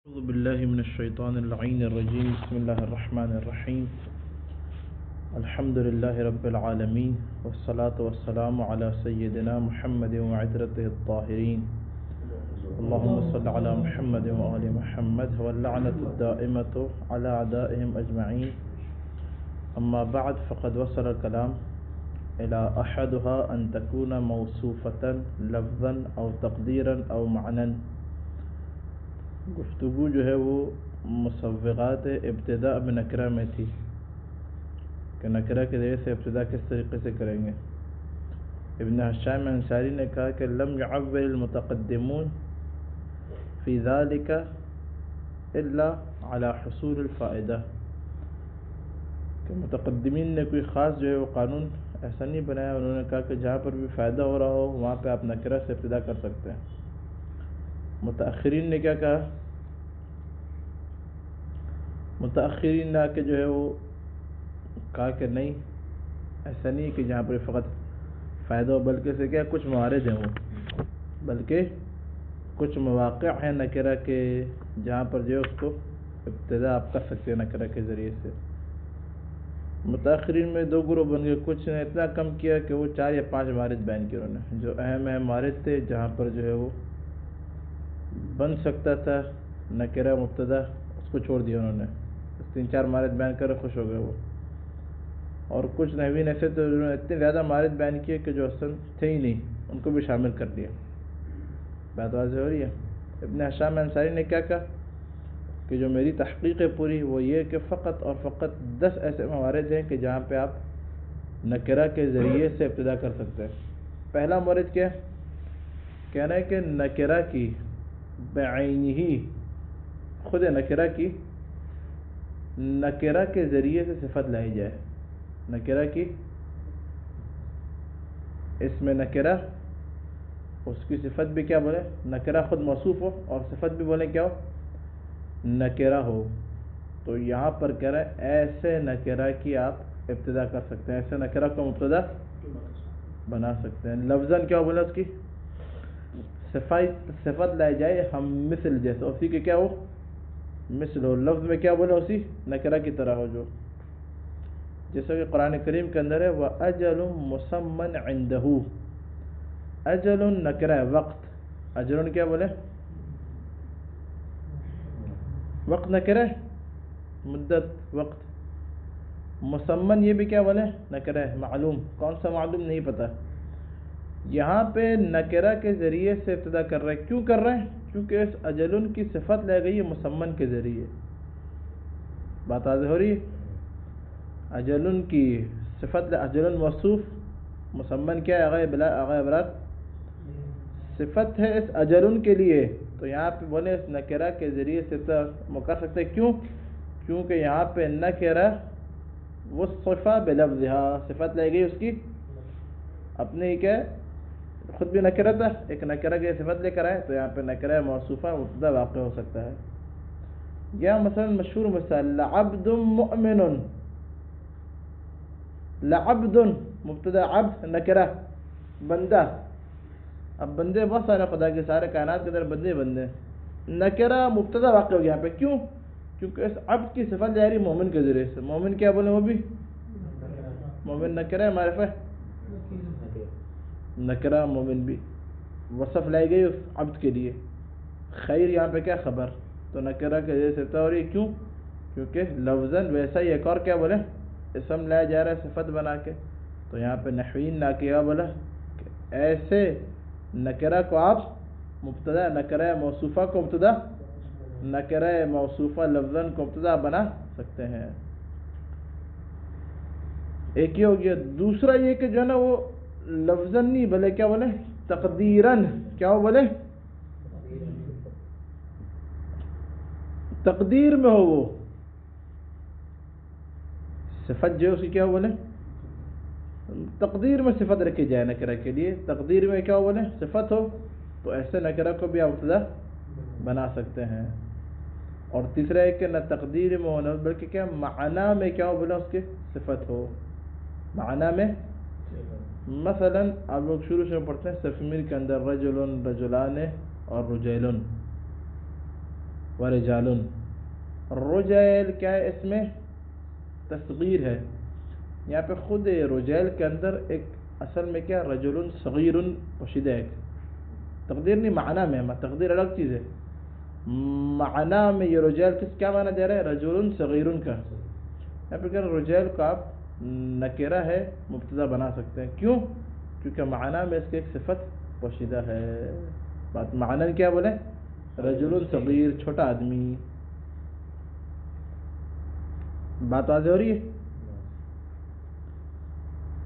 أعوذ بالله من الشيطان اللعين الرجيم. بسم الله الرحمن الرحيم. الحمد لله رب العالمين، والصلاة والسلام على سيدنا محمد وعترته الطاهرين. اللهم صل على محمد وآل محمد، واللعنة الدائمة على أعدائهم أجمعين. أما بعد، فقد وصل الكلام إلى أحدها أن تكون موصوفة لفظا أو تقديرا أو معنى. گفتگو جو ہے وہ مصوغات ابتداء میں نکرہ میں تھی کہ نکرہ کے ذریعے سے ابتداء کس طریقے سے کریں گے. ابن حشام انصاری نے کہا کہ لم يعول المتقدمون فی ذلك الا على حصول الفائدہ، کہ متقدمین نے کوئی خاص جو ہے وہ قانون ایسا نہیں بنایا. انہوں نے کہا کہ جہاں پر بھی فائدہ ہو رہا ہو وہاں پہ آپ نکرہ سے ابتداء کر سکتے ہیں. متاخرین نے کیا کہا؟ متاخرین نے کہ جو ہے وہ کہا کہ نہیں، ایسا نہیں کہ جہاں پر فقط فائدہ ہو، بلکہ سے کیا کچھ موارد ہیں وہ، بلکہ کچھ مواقع ہیں نکرہ کے جہاں پر جو ہے اس کو ابتداء آپ کر سکتے ہیں نکرہ کے ذریعے سے. متاخرین میں دو گروہ بن گئے. کچھ نے اتنا کم کیا کہ وہ 4 یا 5 موارد بیان کیے انہوں نے، جو اہم موارد تھے جہاں پر جو ہے وہ بن سکتا تھا نکرہ مبتدا، اس کو چھوڑ دیا انہوں نے. 3-4 موارد بیان کر خوش ہو گئے وہ. اور کچھ نحوین ایسے تو انہوں نے اتنے زیادہ موارد بیان کیے کہ جو اصل تھے ہی نہیں ان کو بھی شامل کر دیا. بات واضح ہو رہی ہے؟ ابن حشام انصاری نے کیا کہا کہ جو میری تحقیق ہے پوری وہ یہ کہ فقط اور فقط 10 ایسے موارد ہیں کہ جہاں پہ آپ نکرہ کے ذریعے سے ابتدا کر سکتے ہیں. پہلا مورد کیا ہے؟ کہنا ہے کہ نکرہ کی بعینہ، خود نکرہ کی نکرہ کے ذریعے سے صفت لائی جائے. نکرہ کی اس میں نکرہ، اس کی صفت بھی کیا بولے؟ نکرہ خود موصوف ہو اور صفت بھی بولے کیا ہو؟ نکرہ ہو. تو یہاں پر کہہ رہے ہیں ایسے نکرہ کی آپ ابتدا کر سکتے ہیں، ایسے نکرہ کو مبتدا بنا سکتے ہیں. لفظاً کیا بولا؟ اس کی صفت لائی جائے ہم مثل جیسا، اسی کے کیا ہو؟ مثل ہو. لفظ میں کیا بولا؟ اسی نکرہ کی طرح ہو، جو جیسا کہ قرآن کریم کے اندر ہے وَأَجَلٌ مُّسَمًّى عِندَهُ. اجل نکرہ ہے، وقت. اجل کیا بولے؟ وقت نکرہ ہے، مدت، وقت. مسمن یہ بھی کیا بولے؟ نکرہ ہے، معلوم. کون سا معلوم؟ نہیں پتہ. یہاں پہ نکرہ کے ذریعے سے ابتدا کر رہے ہیں. کیوں کر رہے ہیں؟ کیونکہ اس اجلن کی صفت لے گئی ہے مسمن کے ذریعے. بات واضح ہو رہی ہے؟ اجلن کی صفت، اجلن موصوف، مسمن کیا ہے؟ آغا ابرار صفت ہے اس اجلن کے لیے. تو یہاں پہ بولے اس نکرہ کے ذریعے سے کر سکتے. کیوں؟ کیونکہ یہاں پہ نکرہ وصف بلفظها، صفت لے گئی اس کی اپنے ہی، کیا خود بھی نکرہ تھا، ایک نکرہ کی صفت لے کر آئے، تو یہاں پہ نکرہ موصوفہ مبتدا واقع ہو سکتا ہے. یا مثلا مشہور مثال لعبد مؤمن، لعبد مبتدا، عبد نکرہ، بندہ. اب بندے بہت سارے خدا کے، سارے کائنات کے اندر بندے بندے. نکرہ مبتدا واقع ہو گیا یہاں پہ. کیوں؟ کیونکہ اس عبد کی صفت لے رہی مومن کے ذریعے سے. مومن کیا بولے؟ وہ بھی مومن نکرہ ہے، معرفہ نکرہ مومن بھی. وصف لائی گئی اس عبد کے لیے. خیر یہاں پہ کیا خبر؟ تو نکرہ کے ذریعے سے ہو رہی ہے. کیوں؟ کیونکہ لفظاً ویسا ہی ایک اور کیا بولے؟ اسم لایا جا رہا ہے صفت بنا کے. تو یہاں پہ نحوین نہ کیا بولا کہ ایسے نکرہ کو آپ مبتدا، نکرہ موصوفہ کو مبتدا، نکرہ موصوفہ لفظاً کو مبتدا بنا سکتے ہیں. ایک یہ ہو گیا. دوسرا یہ کہ جو ہے نا وہ لفظاً نہیں بولے، کیا بولے؟ تقدیراً. کیا ہو بولے؟ تقدیر میں ہو وہ صفت جو ہے اسی کیا بولے؟ تقدیر میں صفت رکھی جائے نکرہ کے لیے. تقدیر میں کیا بولے؟ صفت ہو. تو ایسے نکرہ کو بھی آپ مبتدا بنا سکتے ہیں. اور تیسرا ہے کہ نہ تقدیر میں ہونا بلکہ کیا معنی میں کیا ہو بولا؟ اس کے صفت ہو. معنی میں مثلا آپ لوگ شروع سے پڑھتے ہیں صف میر کے اندر رجل، رجلان اور رجیلن. ورجال. رجیل کیا ہے؟ اس میں تصغیر ہے. یہاں پہ خود رجیل کے اندر ایک اصل میں کیا رجل صغیر پوشیدہ ہے. تقدیر نہیں، معنی میں، تقدیر الگ چیز ہے. معنی میں یہ رجیل کیا معنی دے رہا ہے؟ رجل صغیر کا. یہاں پہ کہ رجیل کو آپ نکرہ ہے مبتدا بنا سکتے ہیں. کیوں؟ کیونکہ معنی میں اس کی ایک صفت پوشیدہ ہے. بات معنی کیا بولے؟ رجل صغیر، چھوٹا آدمی. بات واضح ہو رہی ہے؟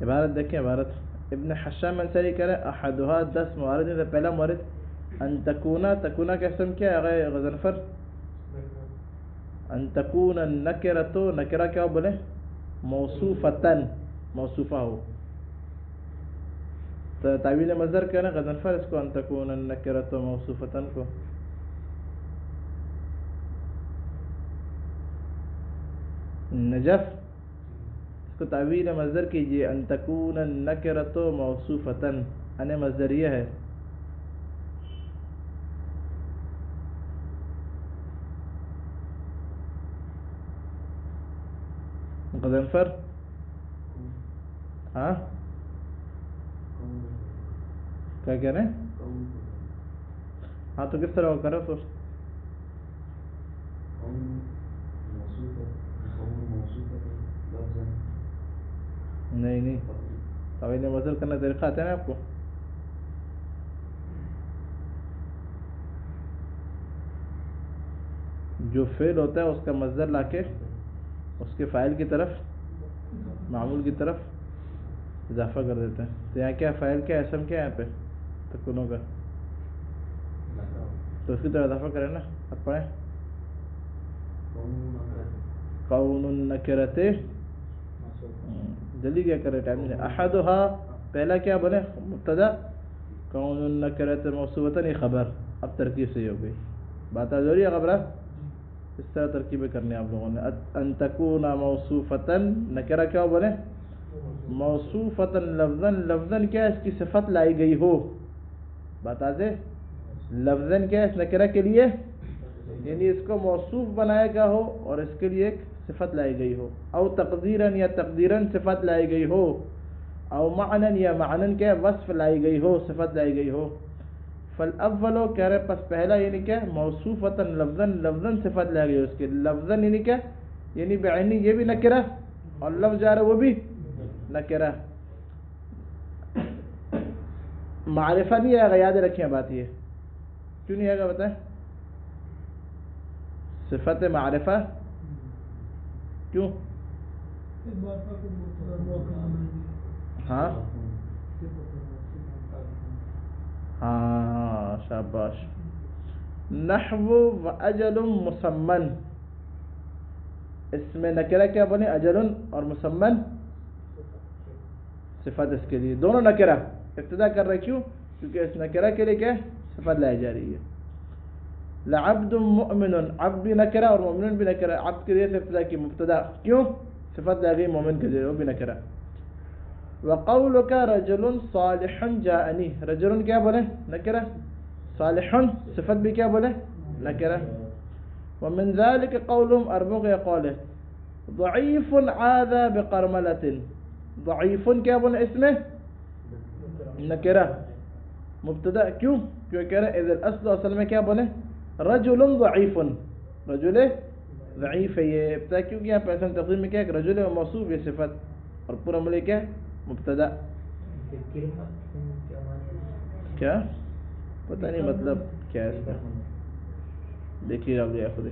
عبارت دیکھیں، عبارت ابن حشام انصاری کہہ رہے ہیں احدها 10 موارد ہیں. پہلا مورد ان تکونا، تکونا کا اسم کیا ہے غضنفر؟ ان تکون النکرۃ، نکرہ کیا بولے؟ موصوفتن، موصوفہ ہو. تو تعویل مصدر کیا ہے غضنفر اس کو ان تکون النکرۃ موصوفتن کو. نجف اس کو تعویل مصدر کیجئے ان تکون النکرۃ موصوفتن، ان مصدریہ ہے. غضنفر ہاں کیا کہہ رہے ہیں؟ ہاں تو کس طرح کرو سوچ. نہیں تعویل مصدر کرنا طریقہ آتا ہے نا آپ کو. جو فعل ہوتا ہے اس کا مصدر لا کے اس کے فاعل کی طرف، معمول کی طرف اضافہ کر دیتے ہیں. تو یہاں کیا فاعل کیا اسم کیا ہے یہاں پہ تکونوں کا؟ تو اس کی طرف اضافہ کریں نا. اب پڑھیں کون النکرۃ، جلدی کیا کرے ٹائم نہیں. احدها پہلا کیا بنے مبتدا، کون النکرۃ موصوفتن یہ خبر. اب ترکیب صحیح ہو گئی. بات آ رہی ہے خبرہ؟ اس طرح ترکیبیں کرنی آپ لوگوں نے. ان تکون موصوفتن، نکرہ کیا بنے موصوفتن لفظاً، لفظاً کیا اس کی صفت لائی گئی ہو. بتا دے لفظاً کیا اس نکرہ کے لیے، یعنی اس کو موصوف بنایا گیا ہو اور اس کے لیے ایک صفت لائی گئی ہو. او تقدیراً، یا تقدیراً صفت لائی گئی ہو. او معناً، یا معناً کیا وصف لائی گئی ہو، صفت لائی گئی ہو. فالاولو کہہ رہے پس پہلا یعنی کیا موصوفتن لفظاً، لفظاً صفت لائی گئی اس کے. لفظاً یعنی کیا؟ یعنی بعینی یہ بھی نکرہ اور لفظ جا رہا وہ بھی نکرہ. معرفہ نہیں آئے گا، یاد رکھیں بات. یہ کیوں نہیں آئے گا بتائیں؟ صفت معرفہ کیوں؟ ہاں ہاں شاباش. نحو و اجل مسمن، اس میں نکرہ کیا بنے اجل اور مسمن صفت اس کے لیے. دونوں نکرہ ابتدا کر رہے. کیوں؟ کیونکہ اس نکرہ کے لیے کیا صفت لائی جا رہی ہے. لعبد مؤمن، عبد بھی نکرہ اور مؤمن بھی نکرہ. عبد کے لیے ابتدا کی مبتدا، کیوں صفت لائی گئی مومن کے لیے وہ بھی نکرہ. وقولک رجل صالح جاءنی، رجل کیا بولے نکرہ، صالح صفت بھی کیا بولے نکرہ. ومن ذلك قولهم اربع قول ضعیف عاذ بقرملۃ، ضعیف کیا بولے اس میں نکرہ مبتدا. کیوں؟ کیوں کہہ رہے اذا الاصل، اصل میں کیا بولے رجل ضعیف، رجل ضعیف ہے یہ ابتدا. کیونکہ یہاں پہ اصل تقدیر میں کیا ہے رجل و موصوف یہ صفت اور پورا ملے کیا مبتدا. کیا پتہ نہیں مطلب کیا ہے اس کا، دیکھیے آپ یہ خود.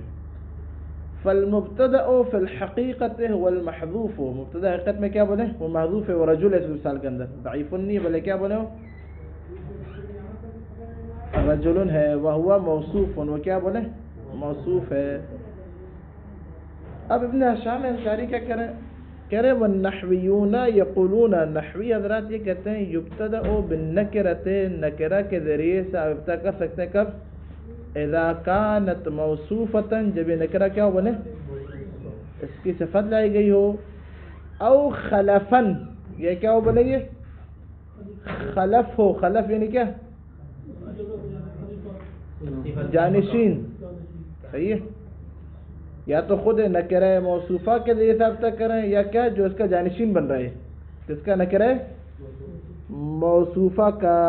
فالمبتدا فی الحقیقت هو المحذوف، مبتدا حقیقت میں کیا بولے وہ محذوف ہے. ورجل اس مثال کے اندر ضعیف نہیں بلے کیا بولے رجل ہے. وهو موصوف، وہ کیا بولے موصوف ہے. اب ابن حشام انصاری کیا کریں، کہہ رہے والنحویون یقولون، نحوی حضرات یہ کہتے ہیں یبتدأ بالنکرۃ، نکرہ کے ذریعے سے آپ ابتدا کر سکتے ہیں. کب؟ اذا کانت موصوفتن، جب یہ نکرہ کیا ہو بنے اس کی صفت لائی گئی ہو. او خلفن، یہ کیا ہو بنے گی خلف ہو. خلف یعنی کیا جانشین، صحیح ہے؟ یا تو خود نکرہ موصوفہ کے ذریعے ثابتہ کریں یا کیا جو اس کا جانشین بن رہا ہے، کس کا؟ نکرہ موصوفہ کا۔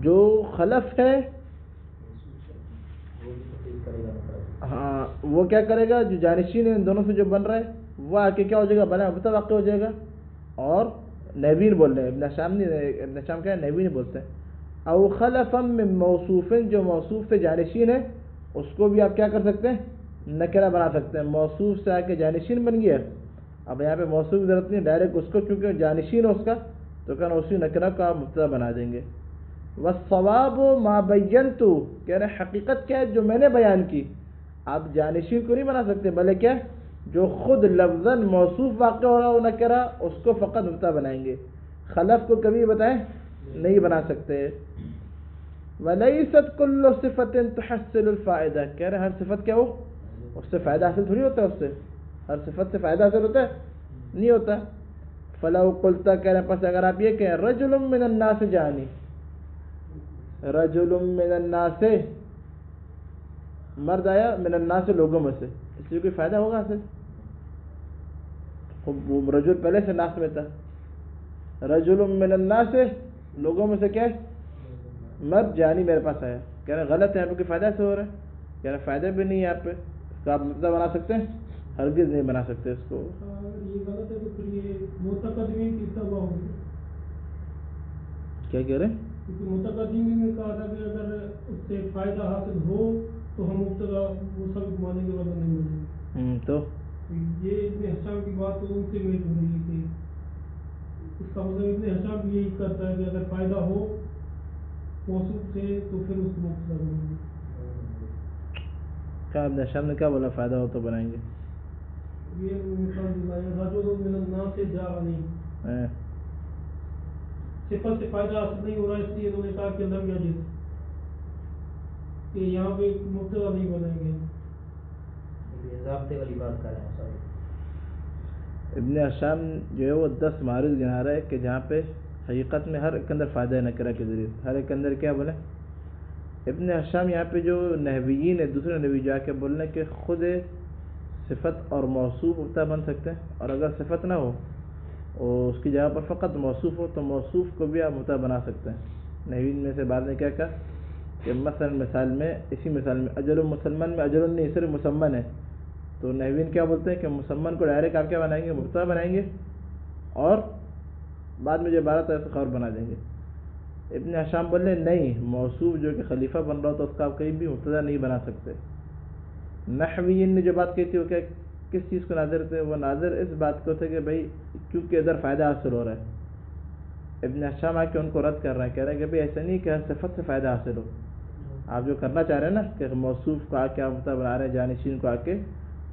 جو خلف ہے ہاں وہ کیا کرے گا؟ جو جانشین ہے ان دونوں سے جو بن رہا ہے وہ آ کے کیا ہو جائے گا؟ بنا متوقع ہو جائے گا، اور نوین بول رہے ہیں ابن شام نہیں، ابن شام کیا ہے؟ نوین بولتے ہیں۔ او خلفا من موصوف، جو موصوف سے جانشین ہے اس کو بھی آپ کیا کر سکتے ہیں؟ نکرہ بنا سکتے ہیں۔ موصوف سے آ کے جانشین بن گیا، اب یہاں پہ موصوف کی ضرورت نہیں، ڈائریکٹ اس کو چونکہ جانشین ہے اس کا تو کہنا اسی نکرہ کا آپ مبتدا بنا دیں گے۔ والصواب ما بینت، کہہ رہے حقیقت کیا ہے؟ جو میں نے بیان کی۔ آپ جانشین کو نہیں بنا سکتے، بلکہ کیا جو خود لفظاً موصوف واقع ہو رہا ہو نکرہ اس کو فقط مبتدا بنائیں گے، خلف کو کبھی بتائیں نہیں بنا سکتے۔ ولیست کل صفت تحصل الفائدہ، کہہ رہے ہر صفت کیا ہو اس سے فائدہ حاصل تھوڑی ہوتا ہے، اس سے ہر صفت سے فائدہ حاصل ہوتا ہے نہیں ہوتا۔ فلو قلت، کہہ رہے پس اگر آپ یہ کہیں رجل من الناس جانی، رجل من الناس مرد آیا، من الناس لوگوں میں سے، اس لیے کوئی فائدہ ہوگا حاصل؟ وہ رجل پہلے سے ناس میں تھا، رجل من الناس لوگوں میں سے کیا ہے؟ مرد جانی میرے پاس آیا، کہہ رہے غلط ہے، یہاں پہ کوئی فائدہ سے ہو رہا ہے، کہہ رہے فائدہ بھی نہیں ہے یہاں پہ، اس کا آپ مبتدا بنا سکتے ہیں؟ ہرگز نہیں بنا سکتے اس کو۔ یہ غلط ہے تو پھر یہ متقدمین کی تباہ ہوگی۔ کیا کہہ رہے ہیں؟ کیونکہ متقدمین نے کہا تھا کہ اگر اس سے فائدہ حاصل ہو تو ہم مبتدا وہ سب مانیں گے، وغیرہ نہیں مانیں گے۔ تو یہ ابن حشام کی بات تو ان سے میٹ ہو رہی ہے کہ اس کا مطلب ابن حشام بھی یہی کرتا ہے کہ اگر فائدہ ہو موصوف سے تو پھر اس کو مبتدا بنائیں گے۔ کیا ابن حشام نے کیا بولا؟ فائدہ ہو تو بنائیں گے؟ یہ مثال دلایا رجل من الناس جاءنی، صفت سے فائدہ حاصل نہیں ہو رہا، اس لیے انہوں نے کہا کہ لم یجد، کہ یہاں پہ مبتدا نہیں بنائیں گے۔ ضابطے والی بات کر رہے ہیں ساری۔ ابن حشام جو ہے وہ 10 معارض گنا رہا ہے کہ جہاں پہ حقیقت میں ہر ایک اندر فائدہ نکرہ کے ذریعے، ہر ایک اندر کیا بولے ابن حشام یہاں پہ جو نحویین ہے، دوسرے نحوی جا کے بولنے کہ خود صفت اور موصوف مبتدا بن سکتے ہیں، اور اگر صفت نہ ہو اور اس کی جگہ پر فقط موصوف ہو تو موصوف کو بھی آپ مبتدا بنا سکتے ہیں۔ نحویین میں سے بعد نے کیا کہا کہ مثلا مثال میں، اسی مثال میں اجل مسلمان میں اجل نہیں صرف مسمن ہے، تو نحویین کیا بولتے ہیں کہ مسمن کو ڈائریکٹ آپ کیا بنائیں گے؟ مبتدا بنائیں گے، اور بعد میں جو عبارت ہے اس کو خبر بنا دیں گے۔ ابن حشام بولے نہیں، موصوف جو کہ خلیفہ بن رہا ہو تو اس کا آپ کہیں بھی مبتدا نہیں بنا سکتے۔ نحویین نے جو بات کہی تھی وہ کیا کس چیز کو ناظر تھے؟ وہ ناظر اس بات کو تھے کہ بھائی کیونکہ ادھر فائدہ حاصل ہو رہا ہے۔ ابن حشام آ کے ان کو رد کر رہے ہیں، کہہ رہے ہیں کہ بھائی ایسا نہیں کہ ہر صفت سے فائدہ حاصل ہو، آپ جو کرنا چاہ رہے ہیں نا کہ موصوف کو آ کے آپ مبتدا بنا رہے ہیں، جانشین کو آ کے،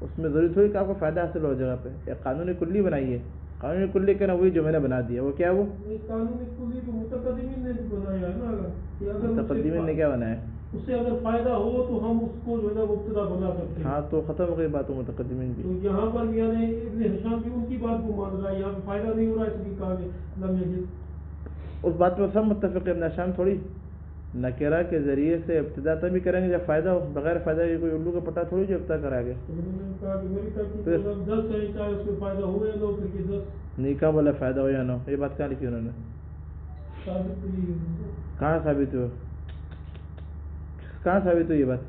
اس میں ضروری تھوڑی کہ آپ کو فائدہ حاصل ہو جگہ پہ۔ ایک قانون کلی بنائی ہے، قانون کلی کہنا وہی جو میں نے بنا دیا، وہ کیا ہے؟ وہ قانون کلی تو متقدمین نے بھی بنایا ہے نا، کہ اگر متقدمین نے کیا بنایا ہے؟ اس سے اگر فائدہ ہو تو ہم اس کو جو ہے نا مبتدا بنا سکتے ہیں۔ ہاں تو ختم ہو گئی بات وہ متقدمین کی۔ تو یہاں پر یعنی ابن حشام بھی ان کی بات کو مان رہا ہے، یہاں پہ فائدہ نہیں ہو رہا، اس لیے کہا کہ لم یجد۔ اس بات پر سب متفق ہے، ابن حشام تھوڑی نکرہ کے ذریعے سے ابتدا تبھی کریں گے جب فائدہ ہو، بغیر فائدہ کے کوئی الو کا پٹا تھوڑی جو ابتدا کرا گے۔ انہوں نے کہا کہ میری ترتیب 10 ہے، چاہے اس میں فائدہ ہو یا نہ ہو، پھر یہ 10 نہیں کہا بولا فائدہ ہو یا نہ ہو، یہ بات کہاں لکھی انہوں نے؟ ثابت نہیں ہے۔ کہاں ثابت ہو؟ کہاں ثابت ہو یہ بات؟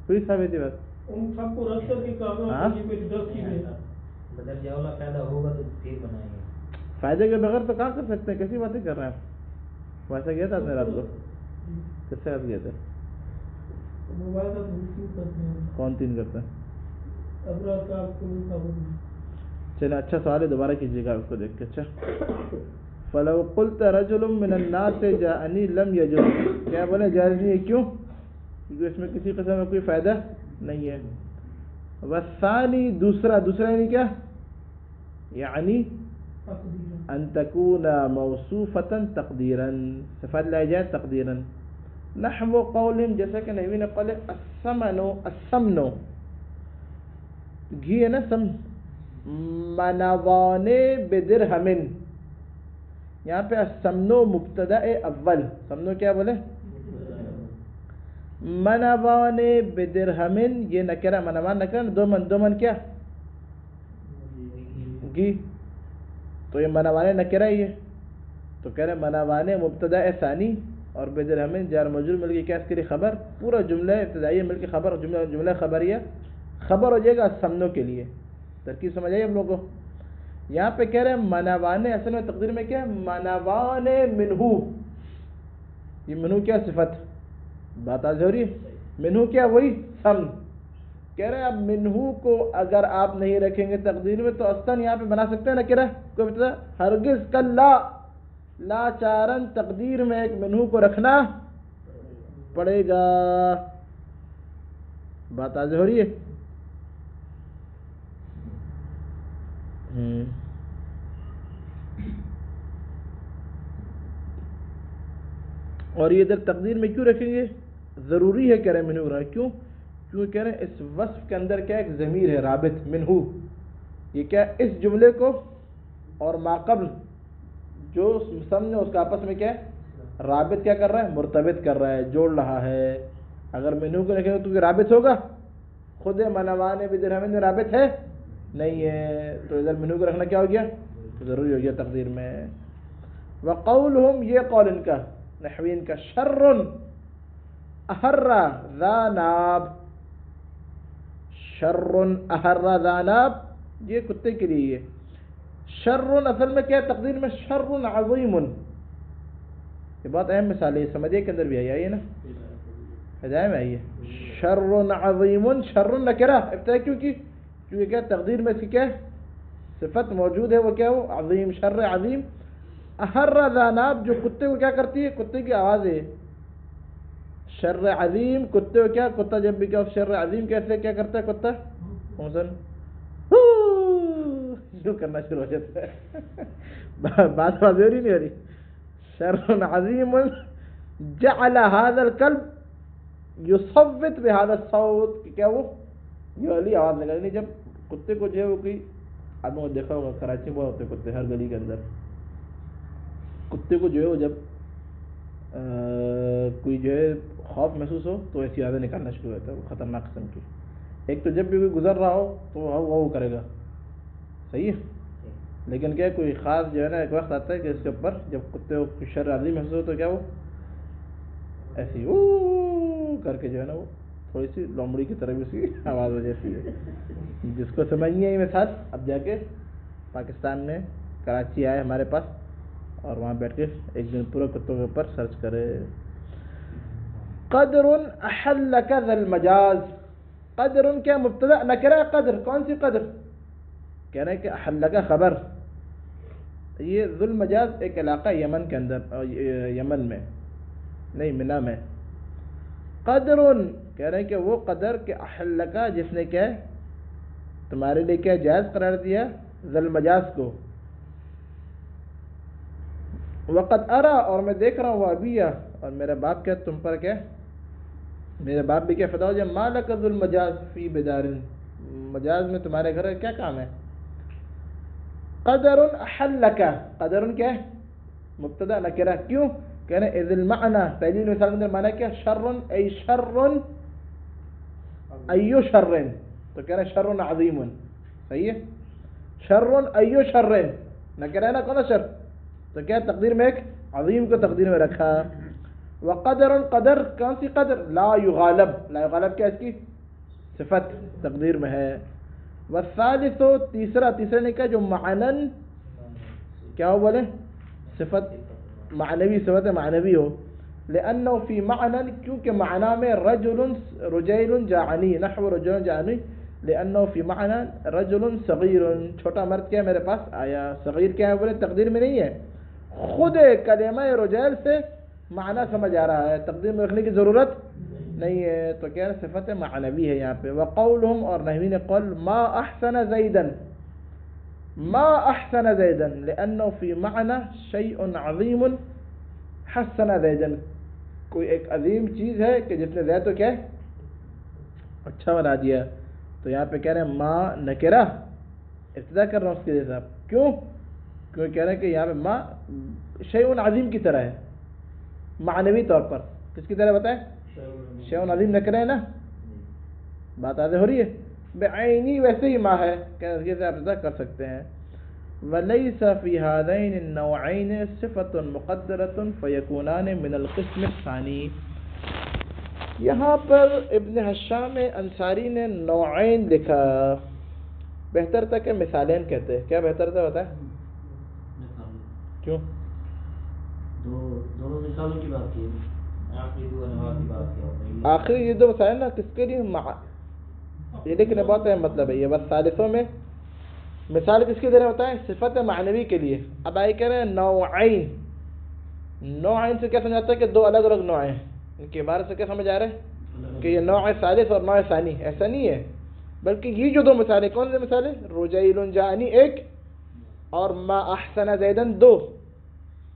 کوئی ثابت ہے بات؟ ان سب کو رد کر کے کہا کہ یہ میری 10 کی ہے۔ اگر جاولا فائدہ ہوگا تو پھر بنائیں گے۔ فائدے کے بغیر تو کہاں کر سکتے ہیں؟ کیسی باتیں کر رہے ہیں آپ؟ ویسا گیا تھا آپ نے رات کو؟ کس سے رات گیا تھا؟ موبائل کا تین کرتے ہیں۔ کون 3 کرتا ہے؟ ابرار کا آپ کو نہیں ثابت۔ چلے اچھا سوال ہے، دوبارہ کیجیے گا اس کو دیکھ کے۔ اچھا فلو قلت رجل من الناس جاءنی لم یجد، کیا بولے جائز نہیں ہے؟ کیوں؟ کیونکہ اس میں کسی قسم میں کوئی فائدہ نہیں ہے۔ والثانی، دوسرا یعنی کیا؟ یعنی ان تکون موصوفتا تقدیرا، صفت لائی جائے تقدیرا، نحو قول، جیسا کہ نحوی نے قول السمن، السمن گھی ہے نا، سمن، منوانے بدرہمن، یہاں پہ سمنو مبتدا اول، سمنو کیا بولے؟ منوانے بدرہمن، یہ نکرہ، منوان نکرہ، دو من کیا؟ گی، تو یہ منوانے نکرہ ہی ہے، تو کہہ رہے منوانے مبتدا ثانی اور بدرہمن جار مجرور مل کے کیا اس کے لیے خبر، پورا جملہ ابتدائیہ مل کے خبر، جملہ خبریہ خبر ہو جائے گا سمنو کے لیے۔ ترکیب سمجھ آئی ہم لوگوں کو؟ یہاں پہ کہہ رہے ہیں منوانے، اصل میں تقدیر میں کیا ہے؟ منوانے منہو، یہ منہو کیا صفت، بات آج ہو رہی ہے، منہو کیا وہی سمن، کہہ رہے ہیں اب منہو کو اگر آپ نہیں رکھیں گے تقدیر میں تو اصلاً یہاں پہ بنا سکتے ہیں نا، کہہ رہا ہے کوئی بتا ہرگز کلا لا چارن تقدیر میں ایک منہو کو رکھنا پڑے گا، بات آج ہو رہی ہے؟ اور یہ ادھر تقدیر میں کیوں رکھیں گے؟ ضروری ہے کہہ رہے ہیں منہو رہا، کیوں؟ کیوں کہہ رہے ہیں اس وصف کے اندر کیا ایک ضمیر ہے رابط، منہو، یہ کیا اس جملے کو اور ما قبل جو سمنے اس کا آپس میں کیا ہے رابط کیا کر رہا ہے؟ مرتبط کر رہا ہے، جوڑ رہا ہے۔ اگر منہو کو رکھیں گے تو رابط ہوگا؟ خود منوانے بدرہمن میں رابط ہے نہیں ہے، تو ادھر منہو کو رکھنا کیا ہو گیا؟ ضروری ہو گیا تقدیر میں۔ وقولہم، یہ قول ان کا نحوین کا، شر احر ذا ناب، شر احر ذا ناب، یہ کتے کے لیے ہے۔ شر اصل میں کیا ہے تقدیر میں؟ شر عظیم، یہ بہت اہم مثال ہے، سمجھے کے اندر بھی آئی ہے نا، ہدایہ میں آئی ہے۔ شر عظیم، شر نکرہ ابتدا کیوں کی؟ کیونکہ کیا تقدیر میں اس کی کیا صفت موجود ہے، وہ کیا ہو؟ عظیم، شر عظیم۔ احر ذا ناب، جو کتے کو کیا کرتی ہے؟ کتے کی آواز ہے۔ شر عظیم، کتے کو کیا؟ کتا جب بھی کیا شر عظیم کیسے کیا کرتا ہے کتا؟ حسن یوں کرنا شروع ہو جاتا ہے، بات واضح ہو رہی نہیں ہو رہی؟ شر عظیم جعل هذا الكلب يصوت بهذا الصوت، کیا وہ یہ والی آواز لگا نہیں؟ جب کتے کو جو ہے وہ کوئی آدمی کو دیکھا ہوگا کراچی میں ہوتے کتے ہر گلی کے اندر، کتے کو جو ہے وہ جب کوئی جو ہے خوف محسوس ہو تو ایسی آوازیں نکالنا شروع ہوتا ہے، وہ خطرناک قسم کی۔ ایک تو جب بھی کوئی گزر رہا ہو تو وہ کرے گا، صحیح ہے، لیکن کیا کوئی خاص جو ہے نا ایک وقت آتا ہے کہ اس کے اوپر جب کتے کو شر عظیم محسوس ہو تو کیا وہ ایسی کر کے جو ہے نا وہ تھوڑی سی لومڑی کی طرح بھی اس کی آواز ہو جاتی ہے۔ جس کو سمجھ نہیں آئی مثال، اب جا کے پاکستان میں کراچی آئے ہمارے پاس اور وہاں بیٹھ کے ایک دن پورا کتوں کے اوپر سرچ کرے۔ قدر احلک ذا المجاز، قدر کیا مبتدا نکرہ، قدر کون سی قدر؟ کہہ رہے ہیں کہ احلک خبر، یہ ذو المجاز ایک علاقہ یمن کے اندر، یمن میں نہیں منا میں، قدر کہہ رہے ہیں کہ وہ قدر کہ احلکا جس نے کیا ہے تمہارے لیے کیا جائز قرار دیا ذو المجاز کو۔ وقت ارا، اور میں دیکھ رہا ہوں، وہ ابیہ، اور میرا باپ کیا تم پر کیا میرا باپ بھی کیا فتح ہو جائے، مالک ذو المجاز فی بدار، مجاز میں تمہارے گھر کیا کام ہے؟ قدر احلکا، قدر کیا ہے مبتدا نکرہ، کیوں؟ کہہ رہے ہیں اذ المعنی، پہلی مثال کے اندر معنی کیا؟ شر ای شر ایو شر، تو کہہ رہے ہیں شر عظیم، صحیح ہے، شر ایو شر نکرہ ہے نا، کون شر؟ تو کیا تقدیر میں ایک عظیم کو تقدیر میں رکھا۔ وقدر، قدر کون سی قدر؟ لا یغالب، لا یغالب کیا اس کی صفت تقدیر میں ہے۔ والثالث، تیسرا نے کہا جو معنن کیا ہو بولے صفت معنوی، صفت معنوی ہو، لأنه فی معنن، کیونکہ معنی میں رجل جاعنی، نحو رجل جاعنی، لأنه فی معنن رجل صغیر، چھوٹا مرد کیا میرے پاس آیا، صغیر کیا ہے بولے تقدیر میں نہیں ہے، خود کلمہ رجل سے معنی سمجھ آ رہا ہے، تقدیر میں رکھنے کی ضرورت نہیں ہے، تو کیا صفت معنوی ہے یہاں پہ۔ وقولہم، اور نحوین قول، ما احسن زیدن، ما احسن زیدن لانه فی معنی شیء عظیم حسن زیدن، کوئی ایک عظیم چیز ہے کہ جس نے زید تو کیا ہے اچھا بنا دیا، تو یہاں پہ کہہ رہے ہیں ما نکرہ ابتدا کر رہا ہوں اس کے جیسا. کیوں؟ کیوں کہہ رہے ہیں کہ یہاں پہ ما شیء عظیم کی طرح ہے معنوی طور پر. کس کی طرح بتائیں؟ شیء عظیم نکرہ ہے نا. بات واضح ہو رہی ہے؟ بعینی ویسے ہی ما ہے کہ جیسے آپ ابتدا کر سکتے ہیں. وَلَيْسَ فِي هَذَيْنِ النَّوْعَيْنِ صِفَةٌ مُقَدَّرَةٌ فَيَكُونَانِ مِنَ الْقِسْمِ الثَّانِي. یہاں پر ابن حشام انصاری نے نوعین لکھا. بہتر تھا کہ مثالین کہتے ہیں. کیا بہتر تھا بتائیں؟ کیوں؟ دونوں مثالوں کی بات کی آخری دو انواع کی بات کی. آخری یہ دو مسائل نا کس کے لیے یہ لیکن بہت اہم مطلب ہے یہ. بس ثالثوں میں مثال کس کے ذریعے ہوتا ہے؟ صفت معنوی کے لیے. اب آئی کہہ رہے ہیں نوعین. نوعین سے کیا سمجھاتا ہے کہ دو الگ الگ نوع ہیں. ان کے بارے سے کیا سمجھ آ رہا ہے کہ یہ نوع ثالث اور نوع ثانی. ایسا نہیں ہے بلکہ یہ جو دو مثالیں کون سی مثالیں؟ رجیل جانی ایک اور ما احسن زیدن دو.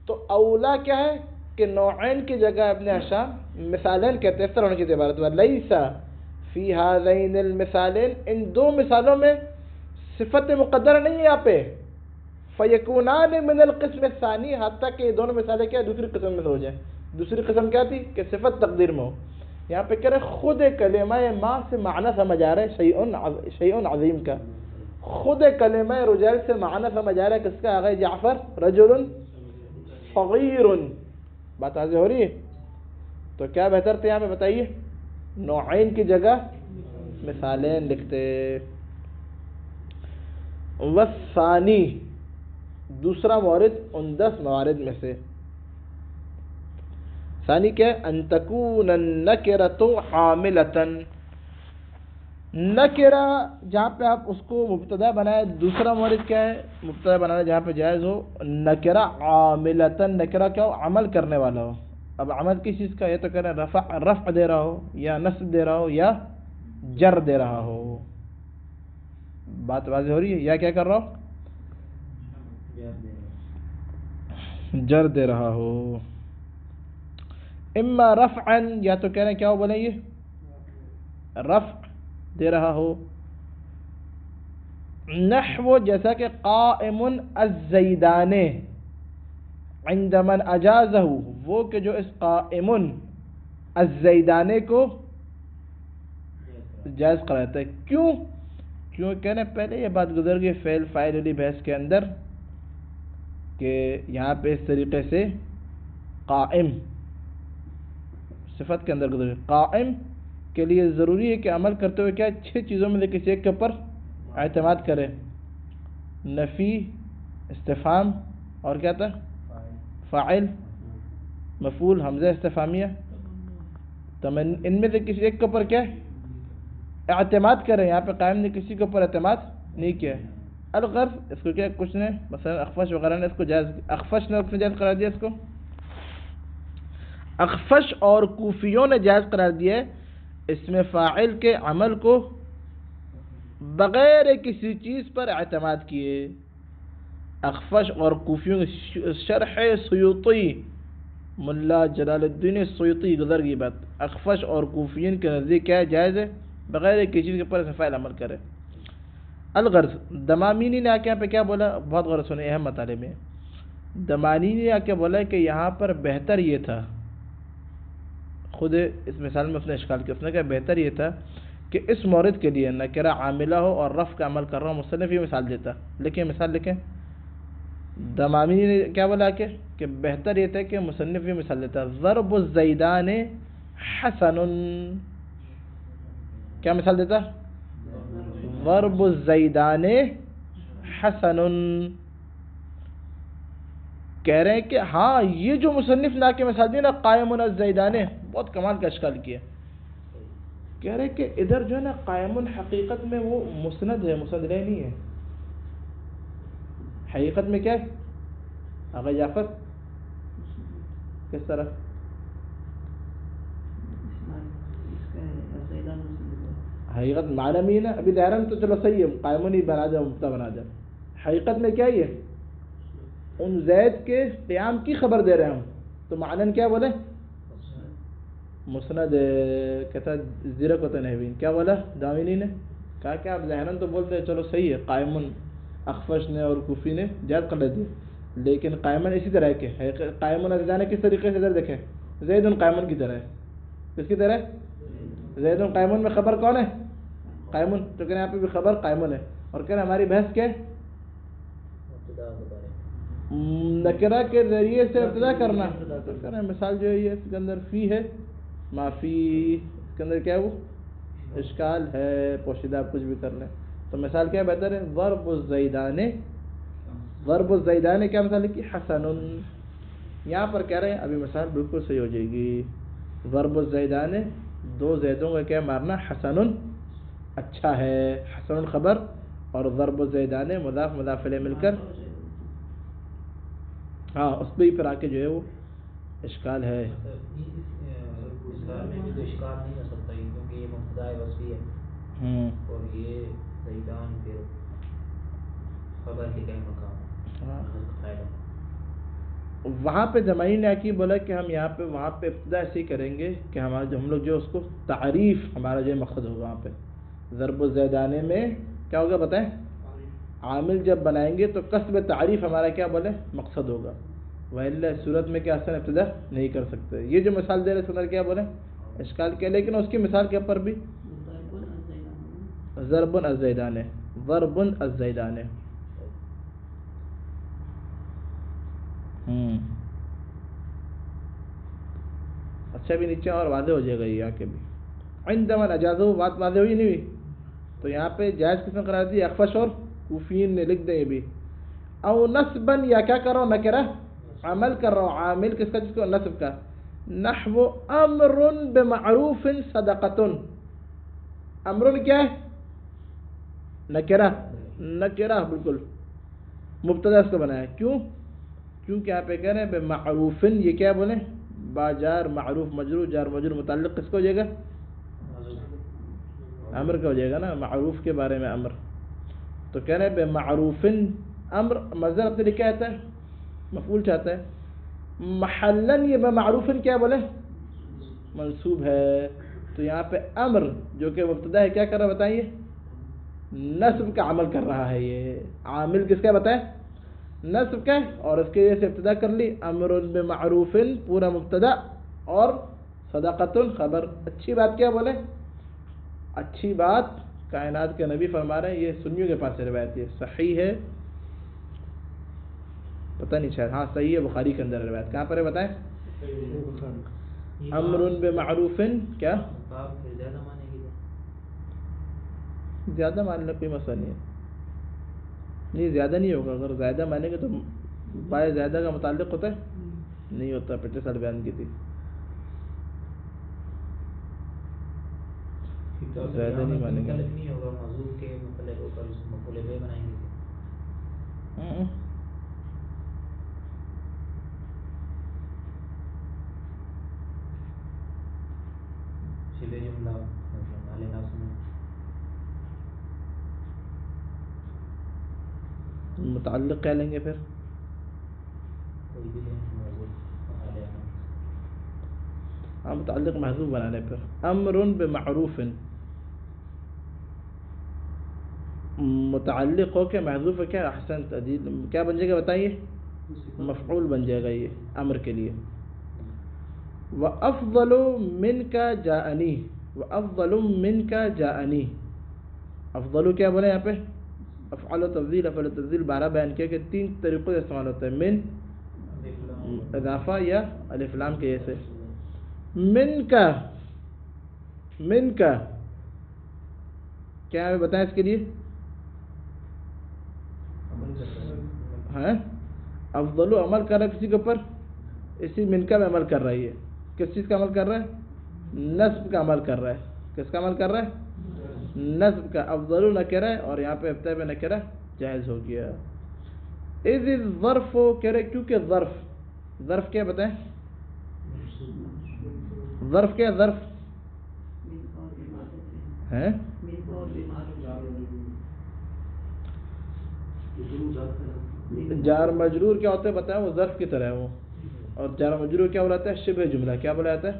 تو اولا کیا ہے کہ نوعین کی جگہ ابن حشام مثالین کہتے ہیں. اس طرح ہونے کی عبارت ہے لیسا فی ہذین المثالین. ان دو مثالوں میں صفت مقدرہ نہیں ہے یہاں پہ. فیکونان من القسم الثانی. حتیٰ کہ یہ دونوں مثالیں کیا دوسری قسم میں ہو جائیں. دوسری قسم کیا تھی کہ صفت تقدیر میں ہو. یہاں پہ کہہ رہے خود کلمہ ما سے معنی سمجھ آ رہا ہے شیء عظیم کا. خود کلمہ رجال سے معنی سمجھ آ رہا ہے کس کا؟ آغا جعفر رجل صغیر. بات واضح ہو رہی ہے؟ تو کیا بہتر تھا یہاں پہ بتائیے؟ نوعین کی جگہ مثالیں لکھتے. والثانی دوسرا مورد ان 10 موارد میں سے. ثانی کیا ہے؟ ان تکون النکرۃ حاملۃ. نکرہ جہاں پہ آپ اس کو مبتدا بنائے. دوسرا مورد کیا ہے؟ مبتدا بنانا جہاں پہ جائز ہو. نکرہ عاملۃ. نکرہ کیا ہو؟ عمل کرنے والا ہو. اب عمل کس چیز کا؟ یہ تو کہہ رہے ہیں رفع دے رہا ہو یا نصب دے رہا ہو یا جر دے رہا ہو. بات واضح ہو رہی ہے؟ یا کیا کر رہا ہو؟ جر دے رہا ہو. اما رفعا یا تو کہہ رہے ہیں کیا ہو بولیں یہ رفع دے رہا ہو. نحو جیسا کہ قائم الزیدان عند من اجازہ. وہ کہ جو اس قائم الزیدانے کو جائز قرارتا ہے. کیوں؟ کیوں کہہ رہے ہیں پہلے یہ بات گزر گئی فعل فاعل والی بحث کے اندر کہ یہاں پہ اس طریقے سے قائم صفت کے اندر گزر گئی. قائم کے لیے ضروری ہے کہ عمل کرتے ہوئے کیا 6 چیزوں میں سے کسی ایک کے اوپر اعتماد کرے. نفی، استفہام اور کیا تھا؟ فاعل، مفعول، حمزہ استفہامیہ، ان میں سے کسی ایک کے اوپر کیا اعتماد کرے. یہاں پہ قائم نے کسی کے اوپر اعتماد نہیں کیا. الغرض اس کو کیا کچھ نے مثلا اخفش وغیرہ نے اس کو جائز، اخفش نے جائز قرار دیا. اس کو اخفش اور کوفیوں نے جائز قرار دیا ہے اس میں فاعل کے عمل کو بغیر کسی چیز پر اعتماد کیے. اخفش اور کوفیوں کی شرح سیوطی ملا جلال الدین سیوطی گزر گئی بات. اخفش اور کوفیین کے نزدیک کیا ہے؟ جائز ہے بغیر کسی چیز کے اوپر فاعل عمل کرے. الغرض دمامینی نے آ کے یہاں پہ کیا بولا؟ بہت غور سنیں اہم مطالعے میں. دمامینی نے آ کے بولا کہ یہاں پر بہتر یہ تھا، خود اس مثال میں اس نے اشکال کیا. اس نے کہا بہتر یہ تھا کہ اس مورد کے لیے نکرہ عاملہ ہو اور رفع کا عمل کر رہا ہوں. مصنف یہ مثال دیتا. لکھیں مثال لکھیں. دمامینی نے کیا بولا کہ بہتر یہ تھا کہ مصنف یہ مثال دیتا. ضرب الزیدان حسن. کیا مثال دیتا؟ ضرب الزیدان حسن. کہہ رہے ہیں کہ ہاں یہ جو مصنف نے آ کے مثال دی نا قائم الزیدان، بہت کمال کا اشکال کیا. کہہ رہے کہ ادھر جو ہے نا قائم حقیقت میں وہ مسند ہے، مسند نہیں ہے. حقیقت میں کیا ہے؟ آغا جعفر کس طرح؟ حقیقت معنی میں نا ابھی ظاہراً تو چلو صحیح ہے، قائم نہیں بنا جاؤ مبتدا بنا جاؤ. حقیقت میں کیا یہ ان زید کے قیام کی خبر دے رہے ہیں ہم، تو معنی کیا بولے؟ مسند. کہتا زیرہ کو تو نہیں بھی کیا بولا دامینی نے کہا کہ آپ ظاہراً تو بولتے ہیں چلو صحیح ہے قائم اخفش نے اور کوفی نے جائز کر لیتے، لیکن قائمن اسی طرح کے ہے. قائمن ازیدان کس طریقے سے ادھر دیکھیں، زید قائمن کی طرح ہے. کس کی طرح؟ زید قائمن میں خبر کون ہے؟ قائمن. تو کہنا یہاں پہ بھی خبر قائمن ہے. اور کہنا ہماری بحث کیا ہے؟ نکرہ کے ذریعے سے ابتدا کرنا. تو کہنا مثال جو ہے یہ اس کے اندر فی ہے، معافی، اس کے اندر کیا ہے وہ اشکال ہے، پوشیدہ آپ کچھ بھی کر لیں. تو مثال کیا بہتر ہے؟ ضرب الزیدان. ضرب الزیدان کیا مثال ہے کہ حسن. یہاں پر کہہ رہے ہیں ابھی مثال بالکل صحیح ہو جائے گی. ضرب الزیدان، دو زیدوں کا کیا مارنا؟ حسن، اچھا ہے. حسن خبر اور ضرب الزیدان مضاف مضاف الیہ مل کر، ہاں اس پہ ہی پھر آ کے جو ہے وہ اشکال ہے. اشکال نہیں ہو سکتا کیونکہ یہ مبتدا وصفی ہے اور یہ زیدان پھر خبر کے کیا مقام. وہاں پہ جمعی نے کی بولا کہ ہم یہاں پہ وہاں پہ ابتدا ایسے ہی کریں گے کہ ہمارا جو ہم لوگ جو اس کو تعریف ہمارا جو مقصد ہوگا وہاں پہ ضرب الزیدانے میں کیا ہوگا بتائیں؟ عامل جب بنائیں گے تو قصب تعریف ہمارا کیا بولے مقصد ہوگا. وَإِلَّا صورت میں کیا اصلا ابتدا نہیں کر سکتے. یہ جو مثال دے رہے سنر کیا بولے اشکال کیا، لیکن اس کی مثال کے اوپر بھی ضرب الزیدان، ضرب الزیدان. اچھا بھی نیچے اور واضح ہو جائے گا یہ آ کے بھی. عندما اجازہ بات واضح ہوئی نہیں ہوئی؟ تو یہاں پہ جائز کس نے قرار دی؟ اخفش اور کوفین نے لکھ دیں یہ بھی. او نصبا، یا کیا کر رہا ہوں نکرہ عمل کر رہا ہوں. عامل کس کا؟ جس کو نصب کا. نحو امر بمعروف صدقۃ. امر کیا ہے؟ نکرہ. نکرہ بالکل مبتدا اس کو بنایا. کیوں؟ کیونکہ یہاں پہ کہہ رہے ہیں بمعروف. یہ کیا بولیں؟ باجار معروف مجرور جار مجرور متعلق کس کو ہو جائے گا؟ امر کا ہو جائے گا نا، معروف کے بارے میں امر. تو کہہ رہے ہیں بمعروف. امر مصدر اپنے لکھا آتا ہے، مفعول چاہتا ہے. محلن یہ بمعروف کیا بولے منصوب ہے. تو یہاں پہ امر جو کہ مبتدا ہے کیا کر رہا ہے بتائیے؟ نصب کا عمل کر رہا ہے. یہ عامل کس کا بتائے؟ نصب کا. اور اس کے سے ابتدا کر لی امر بمعروف پورا مبتدا اور صدقۃ خبر. اچھی بات کیا بولے؟ اچھی بات کائنات کے نبی فرما رہے ہیں. یہ سنیوں کے پاس سے روایت ہے، صحیح ہے پتہ نہیں شاید، ہاں صحیح ہے بخاری کے اندر روایت. کہاں پر ہے بتائیں؟ امر بمعروف کیا زیادہ ماننے کوئی مسئلہ نہیں ہے. نہیں زیادہ نہیں ہوگا. اگر زیادہ مانیں گے تو بائے زیادہ کا متعلق ہوتا ہے نہیں ہوتا. پچھلے سال بیان کی تھی زیادہ نہیں مانیں گے. نہیں ہوگا موضوع کے متعلق ہو کر اس مقولے میں بنائیں گے. شبہ جملہ نالے نہ سنیں متعلق کیا لیں گے پھر؟ کوئی بھی موضوع ہاں متعلق محذوف بنانے پر. امر بمعروف متعلق ہو کے محذوف ہے کیا؟ احسن تدید کیا بن جائے گا بتائیے؟ مفعول بن جائے گا یہ امر کے لیے. وَأَفْضَلُ مِنْكَ جَاءَنِي. وَأَفْضَلُ مِنْكَ جَاءَنِي. افضل کیا بولے یہاں پہ؟ افعال و تفضیل. افعال و تفضیل 12 بیان کیا کہ 3 طریقوں سے استعمال ہوتا ہے. من اضافہ یا الف لام کے جیسے. من کا، من کا کیا ہے بتائیں اس کے لیے؟ ہاں افضل عمل کر رہا ہے کسی کے اوپر، اسی من کا میں عمل کر رہا ہے. یہ کس چیز کا عمل کر رہا ہے؟ نصب کا عمل کر رہا ہے. کس کا عمل کر رہا ہے؟ نصب کا. افضل نکرہ ہے اور یہاں پہ ابتدا میں نکرہ جائز ہو گیا. اذ الظرف کہہ رہے کیونکہ ظرف. ظرف کیا بتائیں؟ ظرف کیا؟ ظرف ہے جار مجرور کیا ہوتا ہے بتائیں؟ وہ ظرف کی طرح ہے وہ. اور جار مجرور کیا بلاتا ہے؟ شبہ جملہ. کیا بلا جاتا ہے؟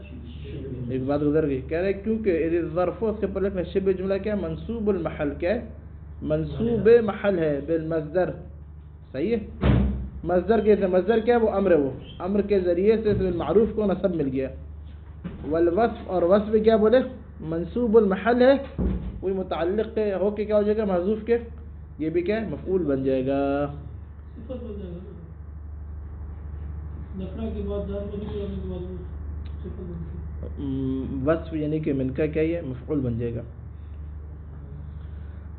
ایک بات گزر گئی. کہہ رہے کیونکہ ظرف اس کے پر لکھنا شبہ جملہ کیا؟ منصوب المحل. کیا ہے؟ منصوب محل ہے بالمصدر. صحیح ہے. مصدر کیسے؟ مصدر کیا ہے؟ وہ امر ہے. وہ امر کے ذریعے سے اسم المعروف کو نصب مل گیا. والوصف، اور وصف کیا بولے؟ منصوب المحل ہے، کوئی متعلق کے ہو کے کیا ہو جائے گا؟ محذوف کے. یہ بھی کیا ہے؟ مفعول بن جائے گا. صفت بن جائے گا. نکرہ کے بعد جار مجرور ہونے کے بعد وہ صفت بن جائے گا. وصف یعنی کہ من کا کیا ہے؟ مفعول بن جائے گا.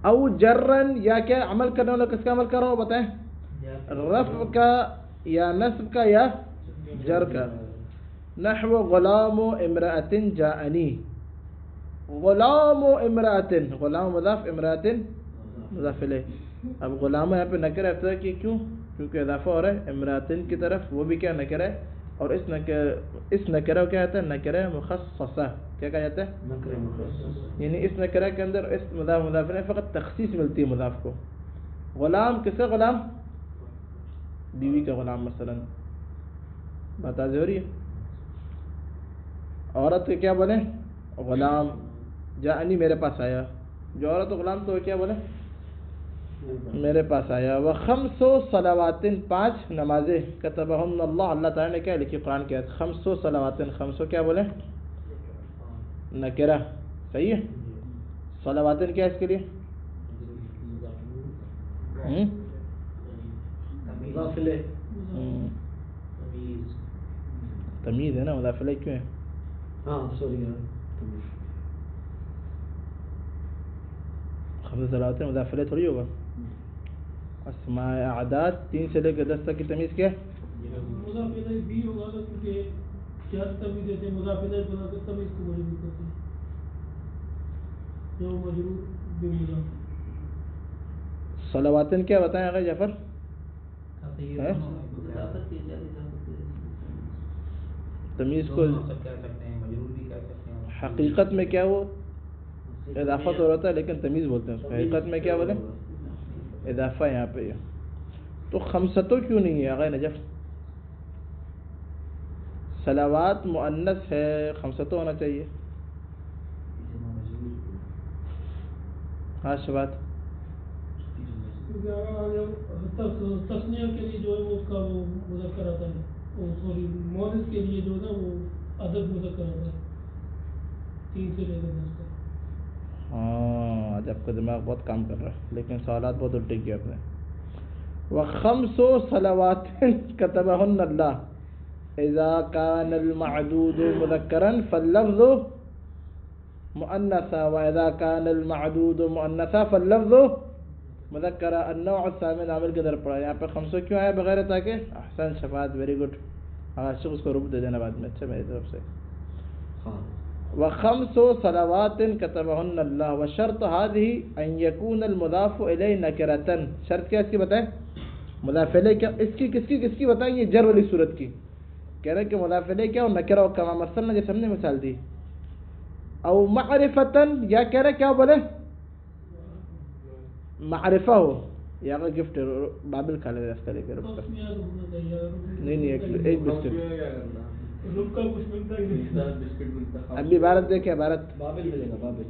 او جرن، یا کیا عمل کرنے والا کس کا عمل کر رہا ہو بتائیں؟ رفع کا یا نصب کا یا جر کا. نحو غلام امرأۃ جاءنی. غلام امرأۃ، غلام مضاف، امرأۃ مضاف الیہ. اب غلام یہاں پہ نکرہ ابتدا کی، کیوں؟ کیونکہ اضافہ ہو رہا ہے امرأۃ کی طرف، وہ بھی کیا نکرہ ہے. اور اس نکرہ کو کیا کہتا ہے؟ نکرہ مخصصہ. کیا کہا جاتا ہے؟ نکرہ مخصص. یعنی اس نکرہ کے اندر اس مضاف مضاف الیہ فقط تخصیص ملتی ہے مضاف کو. غلام کس کا غلام؟ بیوی کا غلام مثلا. بات واضح ہو رہی ہے. عورت کے کیا بولے؟ غلام. جاءنی میرے پاس آیا. جو عورت غلام تو کیا بولے؟ میرے پاس آیا. وخمس صلوات، 5 نمازیں. کتبہن اللہ، اللہ تعالیٰ نے کیا لکھی قرآن کے آیت؟ 5 صلوات. 5 کیا بولے؟ نکرہ. صحیح ہے. صلوات کیا ہے اس کے لیے؟ مضاف الیہ. تمیز ہے نا، مضاف الیہ کیوں ہے؟ ہاں سوری. 5 صلوات مضاف الیہ تھوڑی ہوگا. اسماء اعداد 3 سے لے کے 10 تک کی تمیز کیا ہے؟ مضاف الیہ بھی ہوگا کیونکہ چار تمیز دیتے ہیں. مضاف الیہ بنا کر تمیز کو مجرور کرتے ہیں. جو مجرور بے مضاف. صلواتن کیا بتائیں آگے جعفر؟ تمیز کو حقیقت میں کیا وہ اضافت ہو رہتا ہے، لیکن تمیز بولتے ہیں اس کو. حقیقت میں کیا بولے؟ اضافہ. یہاں پہ تو خمسطوں کیوں نہیں ہے آگے نجف؟ صلوات مؤنث ہے، خمسطوں ہونا چاہیے. ہاں شبات. تسنیہ کے لیے جو ہے وہ اس کا وہ مذکر آتا ہے. سوری مؤنث کے لیے جو ہے نا وہ عدد مذکر آتا ہے 3 سے لے کر 10 تک. ہاں آج آپ کا دماغ بہت کام کر رہا ہے، لیکن سوالات بہت الٹے کیے آپ نے. وخمس صلوات كتبهن الله اذا كان المعدود مذكرا فاللفظ مؤنثا واذا كان المعدود مؤنثا فاللفظ مذکرا. النوع الثامن عامل کے در پڑا. یہاں پہ 500 کیوں آیا بغیر تاکہ؟ احسن شفاعت، ویری گڈ. ہاں شخص اس کو رب دے دینا بعد میں. اچھا میری طرف سے. وخمس صلوات كتبهن الله وشرط هذه ان يكون المضاف الیہ نکرة. شرط کیا اس کی بتائیں؟ مضاف الیہ کیا اس کی کس کی بتائیں؟ یہ جر والی صورت کی. کہہ رہے ہیں کہ مضاف الیہ کیا ہو؟ نکرہ ہو. کما مثلا جیسے ہم نے مثال دی. او معرفة، یا کہہ رہے کیا بولے؟ معرفہ ہو. یا کا گفٹ بابل کھا لے رہا لے کے رب کا. نہیں ایک بسکٹ. ابھی عبارت دیکھیں، عبارت بابل ملے گا. بابل.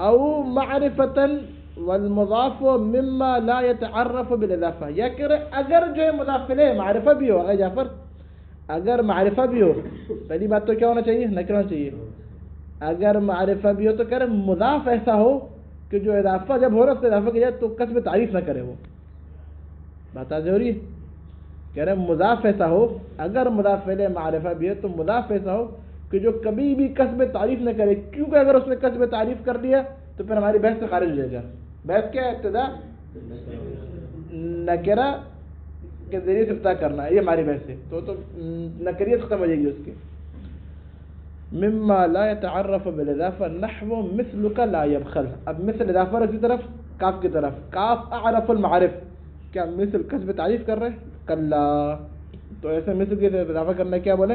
او معرفتن والمضاف مما لا يتعرف بالاضافہ. یا کہ اگر جو ہے مضاف الیہ معرفہ بھی ہو. اگر جعفر اگر معرفہ بھی ہو، پہلی بات تو کیا ہونا چاہیے؟ نکرہ ہونا چاہیے. اگر معرفہ بھی ہو تو کہہ رہے مضاف ایسا ہو کہ جو اضافہ جب ہو رہا ہے اضافہ کی جائے تو کسب تعریف نہ کرے. وہ بات ضروری ہے. کہہ رہے مضاف ایسا ہو، اگر مضاف الیہ معرفہ بھی ہے تو مضاف ایسا ہو کہ جو کبھی بھی کسب تعریف نہ کرے. کیونکہ اگر اس نے کسب تعریف کر دیا تو پھر ہماری بحث سے خارج ہو جائے گا. بحث کیا ہے؟ ابتدا نکرہ کے ذریعے سے ابتدا کرنا ہے، یہ ہماری بحث ہے. تو نکریت ختم ہو جائے گی اس کی. مما لا يتعرف بالاضافہ نحو مثلک لا يبخل. اب مثل اضافہ رکھ کی طرف، کاف کی طرف. کاف اعرف المعارف. کیا مثل کسب تعریف کر رہے ہیں؟ کلا. تو ایسے مثل کی اضافہ کرنا کیا بولے؟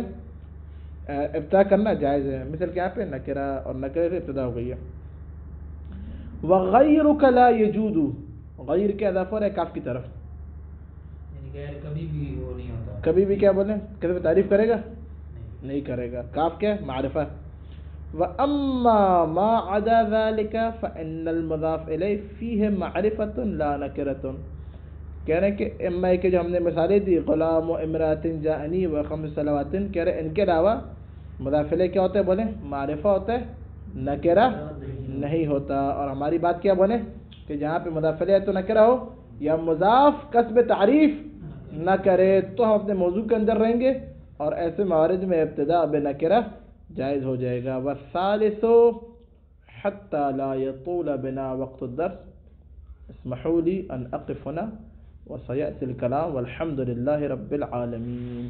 ابتدا کرنا جائز ہے. مثل کیا پہ نکرہ، اور نکرہ سے ابتدا ہو گئی ہے. وغیرک لا یجود. غیر کے اضافہ ہے کاف کی طرف. یعنی غیر کبھی بھی وہ نہیں ہوتا. کبھی بھی کیا بولیں؟ کسب تعریف کرے گا؟ نہیں کرے گا. کاف کیا ہے؟ معرفہ. وَأَمَّا مَا عَدَا ذَلِكَ فَإِنَّ الْمُضَافَ إِلَيْهِ فِيهِ مَعْرِفَةٌ لَا نَكِرَةٌ کہہ رہے ہیں کہ اما کہ جو ہم نے مثالیں دی غلام و امرات جاءنی و خمس صلوات، کہہ رہے ہیں ان کے علاوہ مضاف الیہ کیا ہوتا ہے بولے؟ معرفہ ہوتا ہے، نکرہ نہیں ہوتا۔ اور ہماری بات کیا بولے کہ جہاں پہ مضاف الیہ تو نکرہ ہو یا مضاف کسب تعریف نہ کرے تو ہم اپنے موضوع کے اندر رہیں گے، اور ایسے موارد میں ابتداء بنکرہ جائز ہو جائے گا۔ والثالث حتى لا يطول بنا وقت الدرس اسمحوا لي ان اقف هنا وسيأتي الكلام والحمد لله رب العالمين۔